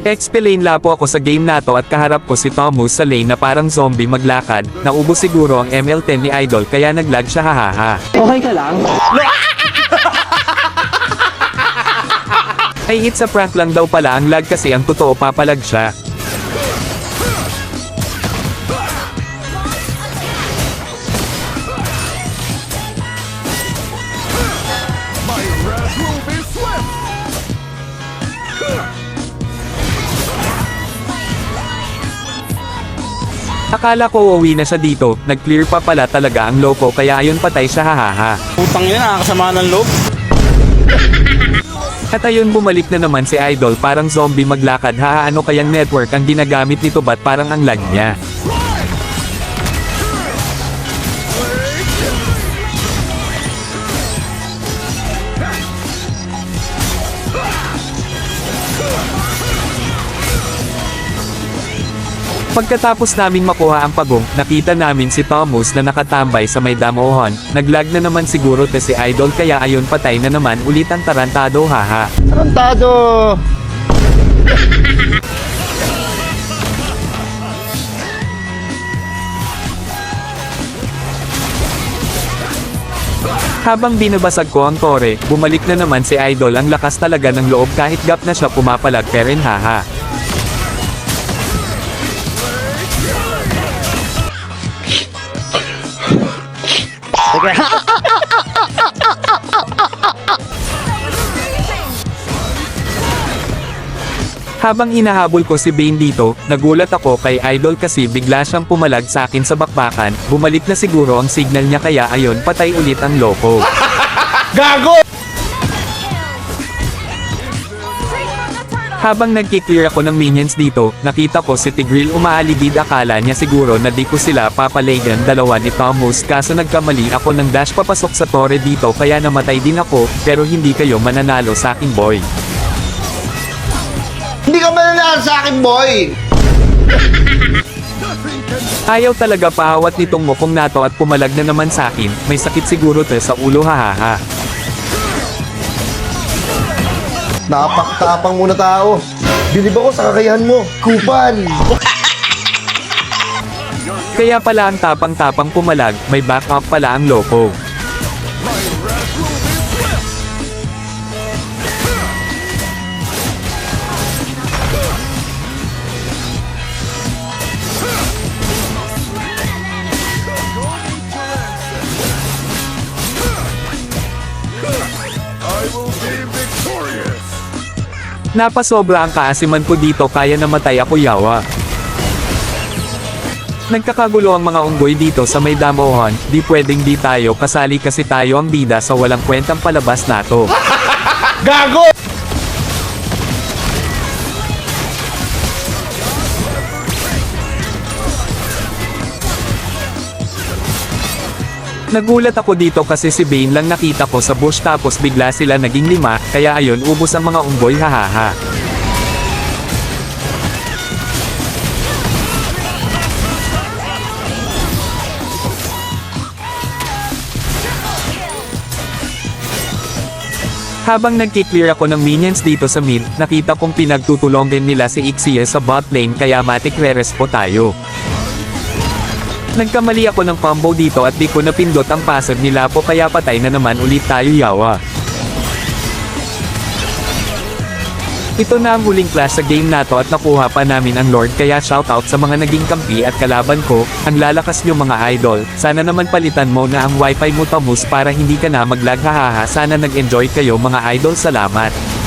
XP lane lapo ako sa game na to at kaharap ko si Thomas sa lane na parang zombie maglakad. Naubos siguro ang ML10 ni Idol kaya naglag siya, hahaha. Okay ka lang? Ay, it's a prank lang daw pala ang lag kasi ang totoo papalag siya. Akala ko uuwi na siya dito, nag-clear pa pala talaga ang loko kaya ayun patay siya, hahaha. Putang ina, nakakasama ng loob. At ayun bumalik na naman si Idol parang zombie maglakad, haha, ano kayang network ang ginagamit nito, ba't parang ang lag niya? Pagkatapos naming makuha ang pagong, nakita namin si Thomas na nakatambay sa may damuhan. Naglag na naman siguro si Idol kaya ayun patay na naman ulit ang tarantado, haha. Tarantado! Habang binabasag ko ang tore, bumalik na naman si Idol, ang lakas talaga ng loob kahit gap na siya pumapalag pa rin, haha. Habang inahabol ko si Bane dito, nagulat ako kay Idol kasi bigla siyang pumalag sa akin sa bakbakan. Bumalik na siguro ang signal niya kaya ayon patay ulit ang loko. Gago! Habang nagki-clear ako ng minions dito, nakita ko si Tigreal umaalibid, akala niya siguro na di ko sila papalagan dalawa ni Thomas kaso nagkamali ako ng dash papasok sa tore dito kaya namatay din ako, pero hindi kayo mananalo sa aking boy. Hindi ka mananalo sa akin, boy! Ayaw talaga pahawat nitong mukong nato at pumalag na naman sa akin, may sakit siguro to sa ulo, hahaha. Napak-tapang muna tao. Bilib ako sa kakayahan mo. Kupal! Kaya pala ang tapang-tapang pumalag, may backup pala ang loko. Napasobra ang kaasiman ko dito kaya namatay ako, yawa. Nagkakagulo ang mga unggoy dito sa may damuhan, di pwedeng di tayo kasali kasi tayo ang bida sa walang kwentang palabas na to. Gago! Nagulat ako dito kasi si Bane lang nakita ko sa bush tapos bigla sila naging 5, kaya ayun ubos ang mga unggoy, hahaha. Habang nagki-clear ako ng minions dito sa mid, nakita kong pinagtutulong din nila si Ixia sa bot lane kaya matik re-respo tayo. Nagkamali ako ng combo dito at di ko napindot ang passive nila po kaya patay na naman ulit tayo, yawa. Ito na ang huling clash sa game na to at nakuha pa namin ang Lord kaya shoutout sa mga naging kampi at kalaban ko, ang lalakas nyo mga idol, sana naman palitan mo na ang wifi mo, Thomas, para hindi ka na maglag, hahaha. Sana nag-enjoy kayo mga idol, salamat.